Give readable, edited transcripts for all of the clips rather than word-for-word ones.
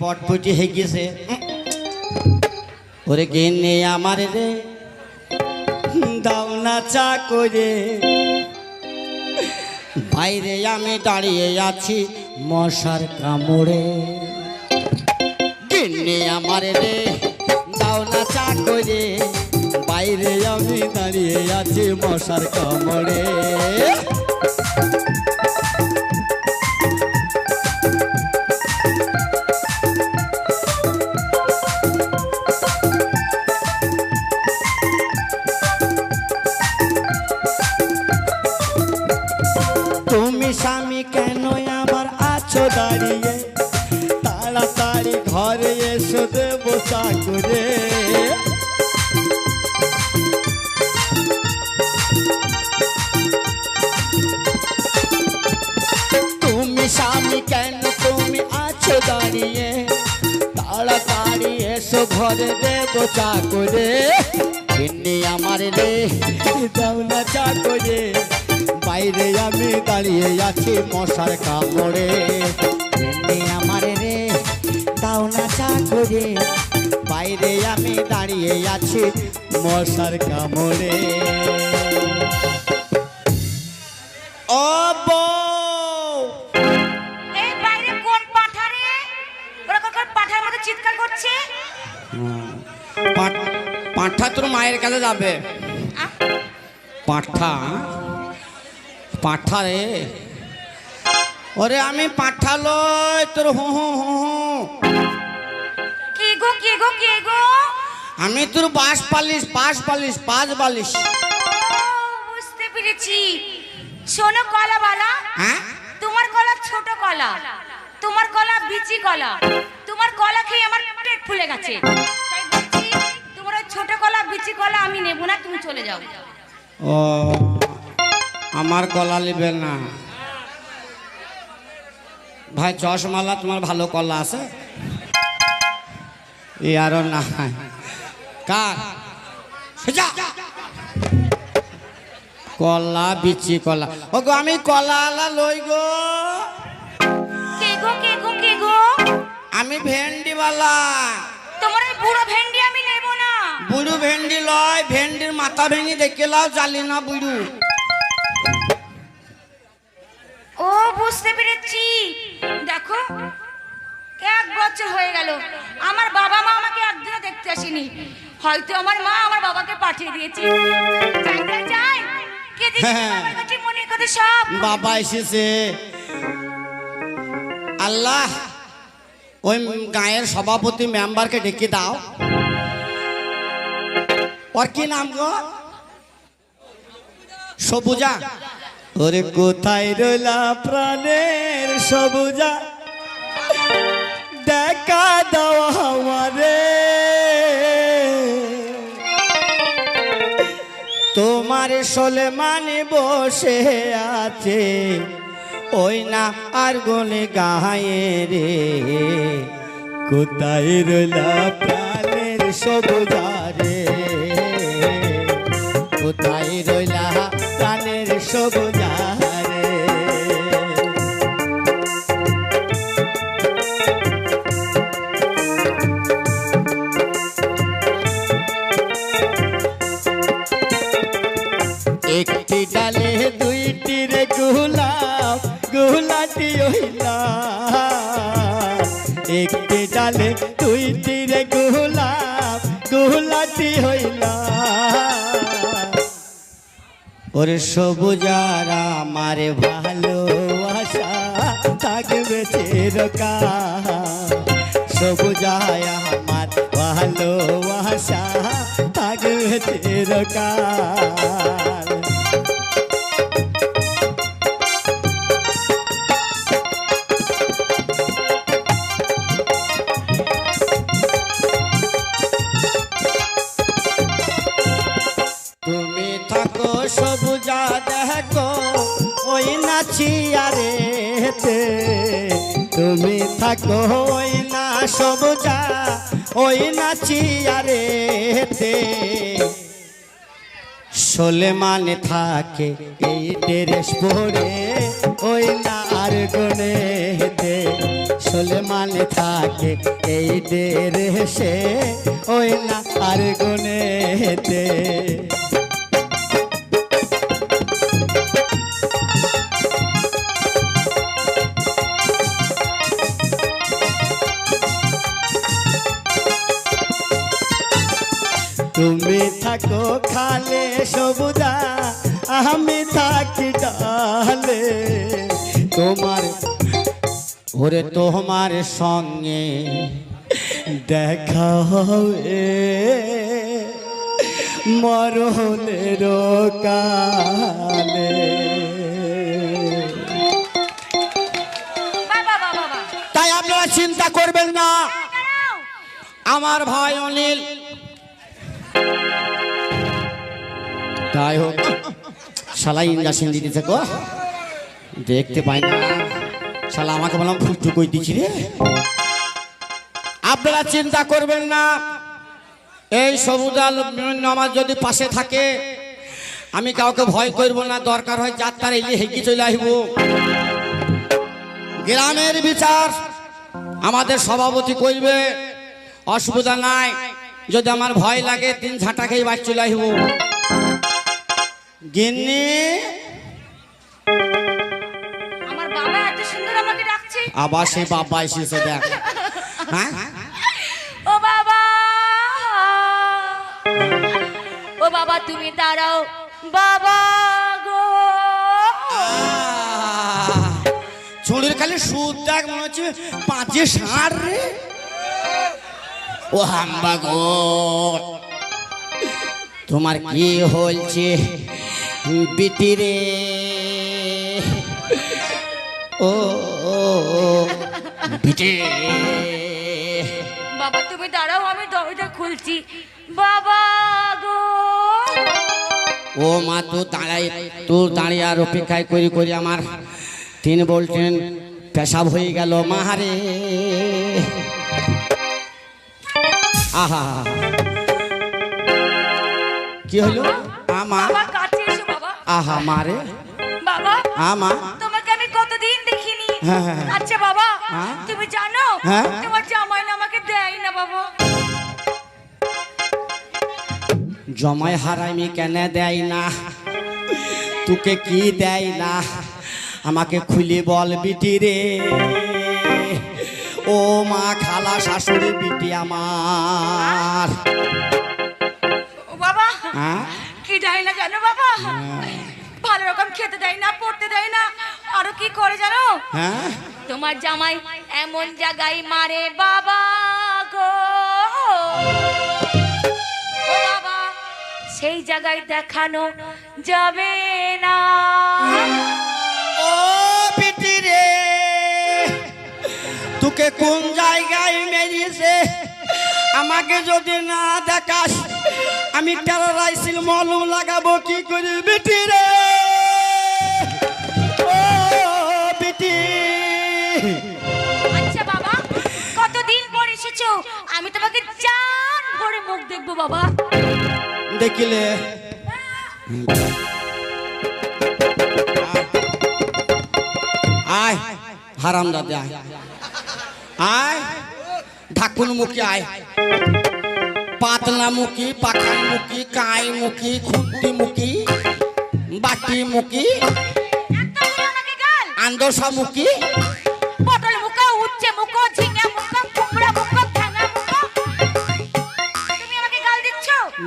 পটপটি হয়ে গেছে। ওরে গিন্নি আমার রে দাও না চা করে, বাইরে আমি দাঁড়িয়ে আছি মশার কামড়ে। গিন্নি আমার রে দাও না চা করে, বাইরে আমি দাঁড়িয়ে আছি মশার কামড়ে। তুমি স্বামী কেন আবার আছো দাঁড়িয়ে, তাড়াতাড়ি ঘরে এসো দেবো চা করে। তুমি স্বামী কেন তুমি আছো দাঁড়িয়ে, তাড়াতাড়ি এসো ঘরে দেবো চা করে। গিন্নি আমার রে দাও না চা করে, বাইরে আমি দাঁড়িয়ে আছি মশার কামড়ে। গিন্নি আমার রে দাও না চা করে, বাইরে আমি দাঁড়িয়ে আছি মশার কামড়ে। ও বউ, এই বাইরে কোন পাঠা রে? ওরা কখন পাঠার মতো চিৎকার করছে? পাঁঠা তোর মায়ের কাছে যাবে। পাঁঠা পাঁঠা রে, ওরে আমি পাঁঠা লই তোর হু হু হু হু। কে গো কে গো কে গো? আমি তোর পাঁচ বালিশ। বুঝতে পেরেছি। শোনো কলা বালা, হ্যাঁ তোমার কলা ছোট কলা, তোমার কলা বিচি কলা, তোমার কলা খেয়ে আমার পেট ফুলে গেছে। তাই বলছি তোমার ওই ছোট কলা বিচি কলা আমি নেব না, তুমি চলে যাও। ও আমার কলা নিবে না ভাই? চশমালা তোমার ভালো কলা আছে? এ আরো না কার কলা বিচি কলা। ও গো আমি কলা আলা লই গো। কে গো কে গো কে গো? আমি ভেন্ডিওয়ালা। তোমার ওই বুড়ো ভেন্ডি আমি নেব না। বুড়ু ভেন্ডি লয়, ভেন্ডির মাথা ভেঙে দেখে লাও, জালি না বুড়ু। ও বুঝতে পেরেছি। দেখো 1 বছর হয়ে গেল আমার বাবা মা আমাকে একদিনও দেখতে আসেনি। হয়তো আমার মা আমার বাবাকে পাঠিয়ে দিয়েছে। যাই কে দেখি বাবার কাছে মনের কথা সব। বাবা এসেছে। আল্লাহ ওই গায়ের সভাপতি মেম্বারকে ডেকে দাও। ওর কি নাম গো? সবুজা। ওরে কোথায় রইলা প্রাণের সবুজা, দেখা দাও আমারে। তোমার সলেমানে বসে আছে, ওই না আর গনে গায়ে রে। কোথায় রইলা প্রাণের সবুজা রে, কোথায় রইলা প্রাণের সবুজা রে। একটি ডালে দুইটি রে গোলাপ, গোলাপি হইলা। একটি ডালে দুইটি রে গোলাপ, গোলাপি হইলা। ওরে সবুজার আমার ভালোবাসা থাকবে চিরকাল। সবুজায় আমার ভালোবাসা থাকবে চিরকাল। তুমি থাকো সবুজা দেখো ওই নাচিয়ারেতে, তুমি থাকো ওই না সবুজা ওই নাচিয়ারেতে। সোলেমান থাকে এই ড্রেস পরে ওই না আর গনেতে। আসলে মানে থাকে এই দেশে, ওই না আর গুনেতে। তুমি থাকো খালে সবুজা, আমি থাকি ডালে, তোমার ওরে তোমার সঙ্গে দেখা হবে মরণের কালে। বাবা বাবা বাবা তাই আপনারা চিন্তা করবেন না, আমার ভাই অনিল তাই হোক শালা ইঞ্জেকশন দিতেছে গো, দেখতে পাই না শালা, আমাকে বললাম ফুটু কই দিচ্ছি রে। আপনারা চিন্তা করবেন না, এই সবুজাল আমার যদি পাশে থাকে আমি কাউকে ভয় করব না, দরকার হয় যাত্রার এলে হেঁকে চলে আসব। গ্রামের বিচার আমাদের সভাপতি করবে, অসুবিধা নাই। যদি আমার ভয় লাগে 3 ঝাঁটা খেয়ে বাড়ি চলে আসব। গিন্নি আমার বাবা এত সুন্দর আমাকে ডাকছে। আবার সেই বাবা এসেছে দেখ। হ্যাঁ ও বাবা, ও বাবা তুমি দাঁড়াও বাবা গো। ছুরির খালি সুদ দেখ, মনে হচ্ছে 5 ষাঁড় রে। ও হাম্বা গো, তোমার কি হয়েছে বিটি রে? ও বিটি, বাবা তুমি দাঁড়াও, আমি দরজা খুলছি বাবা গো। ও মা তোর দাঁড়িয়ে আর অপেক্ষায় করি করি আমার 3 বল্টেন পেশাব হয়ে গেল মাহারে। আহা কি হলো আমা? বাবা কাছে এসো বাবা। আহা মারে বাবা আমা, তোমাকে আমি কতদিন দেখিনি। হ্যাঁ, হ্যাঁ, হ্যাঁ। আচ্ছা বাবা হ্যাঁ? তুমি জানো হ্যাঁ? তোমার জামাই না আমাকে দেয় না বাবা। জমায় হারামি কেন দেয় না? তোকে কি দেয় না আমাকে খুলে বল বিটি রে। ও মা খালা শাশুড়ি বিটি আমার। ও বাবা হ্যাঁ? কি দেয় না জানো বাবা? ভালো রকম খেতে দেয় না, পড়তে দেয় না, আরো কি করে জানো? হ্যাঁ তোমার জামাই এমন জায়গায় মারে বাবা গো। ও বাবা সেই জায়গায় দেখানো যাবে না। ও বিটি রে, তোকে কোন জায়গায় মেরিয়েছে আমাকে যদি না দেখাস আমি টেরোরাইসিল মলম লাগাবো কি করে বিটি রে? ও বিটি, আচ্ছা বাবা কতদিন পর এসেছো, আমি তোমাকে জান ভরে মুখ দেখবো বাবা। দেখিলে আয় হারাম দাদা আয়, আয় ঢাকুন মুখী আয়, পাতলা মুখী, পাখান মুখী, কাই মুখী, খুঁটি মুখী, বাটি মুখী, এতগুলো আমাকে গাল, আন্দোসা মুখী, পটল মুখো, উচ্ছে মুখো, ঝিঙে মুখো, কুমড়া মুখো, ঠ্যাঙা মুখো, তুমি আমাকে গাল দিচ্ছ?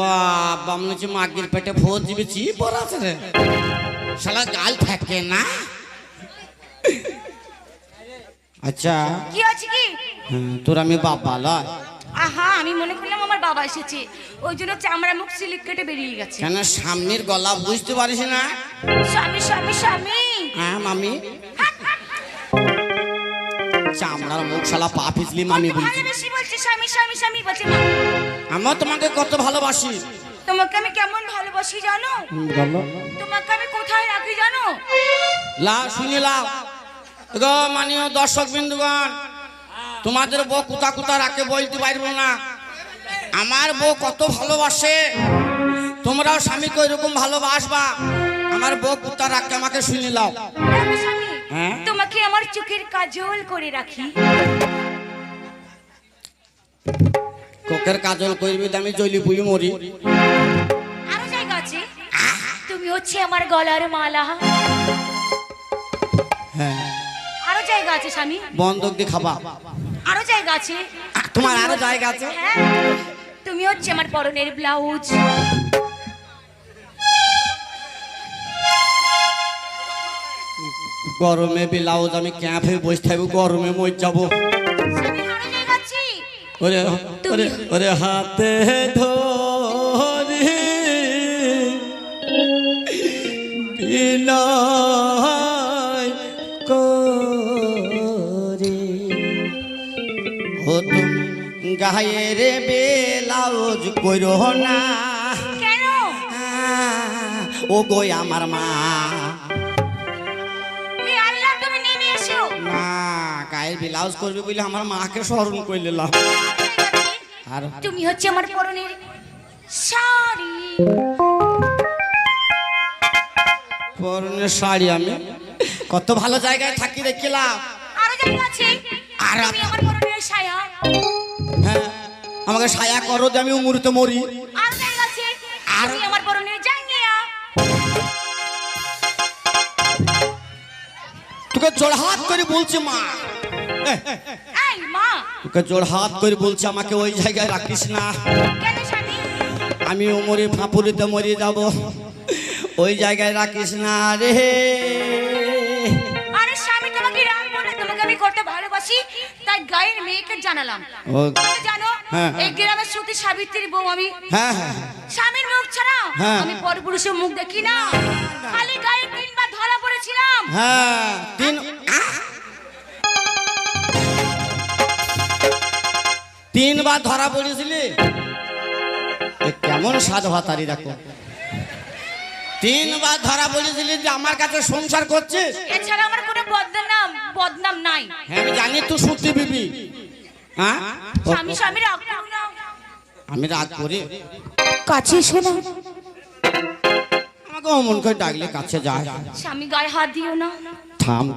বাবা মনে হচ্ছে মাগির পেটে ভোজ দিবেছি বড় আছে রে, শালা গাল থাকে না। আচ্ছা কি আছে কি? তোর আমি বাবা লয় আহা আমি মনে করলাম আমার বাবা এসেছে, ওই জন্য চামড়া মুখ সিলিক কেটে বেরিয়ে গেছে। কেন সামনের গলা বুঝতে পারিস না? স্বামী স্বামী স্বামী। হ্যাঁ মামি, চামড়ার মুখ শালা পা পিছলি মামি বলছি। ভালোবেসে বলছে স্বামী স্বামী স্বামী বলছে মা। আমার তোমাকে কত ভালোবাসি। তোমাকে আমি কেমন ভালোবাসি জানো? বলো। তোমাকে আমি কোথায় রাখি জানো? লা শুনি লাও গো মানীয় দর্শক বিন্দুগণ, তোমাদের বউ কুতা কুতা রাখে বলতে পারবো না। আমার বউ কত ভালোবাসে, তোমরাও স্বামীকে ওইরকম ভালোবাসবা। আমার বউ কুতা রাখে আমাকে শুনি লাও। দেখো স্বামী হ্যাঁ? তোমাকে আমার চোখের কাজল করে রাখি। কোকের কাজল করবি তো আমি জলি পুই মরি। আরো জায়গা আছে, তুমি হচ্ছে আমার গলার মালা। হ্যাঁ আরো জায়গা আছে স্বামী, বন্ধক দিয়ে খাবা। আরো জায়গা আছে, তোমার আরো জায়গা আছে। হ্যাঁ তুমি হচ্ছে আমার পরনের ব্লাউজ। গরমে ব্লাউজ আমি ক্যাঁপে বসে থাকবো, গরমে মর যাবো। স্বামী আরো জায়গা আছে, ওরে ওরে ওরে হাতে ধরে বিনয় করে ও তুমি গায়ের ব্লাউজ কইরো না। কেন? ও গই আমার মা। এই আল্লাহ তুমি নেমে এসো। না গায়ের ব্লাউজ করবে বলে আমার মাকে স্মরণ করে নিলাম। আর তুমি হচ্ছে আমার পরনের শাড়ি। পরনের শাড়ি আমি কত ভালো জায়গায় থাকি দেখিলাম। আরো জায়গা আছে, আর তুমি আমার পরনের ছায়া। হ্যাঁ আমাকে ছায়া করো যে আমি উমুরিতে মরি। আরো জায়গা আছে, তুমি আমার পরনের জাঙ্গিয়া। তোকে জোড়হাত করে বলছি মা, এই মা, তোকে জোড়হাত করে বলছি আমাকে ওই জায়গায় রাখিস না। কেন স্বামী? আমি উমরে ফাঁপুরিতে মরে যাব, ওই জায়গায় রাখিস না রে। আরে স্বামী তোমাকে রাম বলে, তোমাকে আমি করতে ভালোবাসি তাই গায়ের মেয়েকে জানালাম। ও তুমি জানো হ্যাঁ। এই গ্রামের সতী সাবিত্রীর বউ আমি। হ্যাঁ হ্যাঁ স্বামীর মুখ ছাড়া হ্যাঁ। আমি পরপুরুষের মুখ দেখি না। খালি গায়ে 3 বার ধরা পড়েছিলাম। হ্যাঁ 3 বার ধরা পড়েছিলি। এ কেমন সাজ ভাতারি দেখো, 3 বার ধরা পড়েছিলি যে আমার কাছে সংসার করছিস। এছাড়া আমার কোনো বদনাম নাই। হ্যাঁ আমি জানি তুই সত্যি বিবি। হ্যাঁ স্বামী স্বামী রাগ করো না। আমি রাগ করি, কাছে এসো না। আমাকে অমন করে ডাকলে কাছে যায়। স্বামী গায়ে হাত দিও না। থাম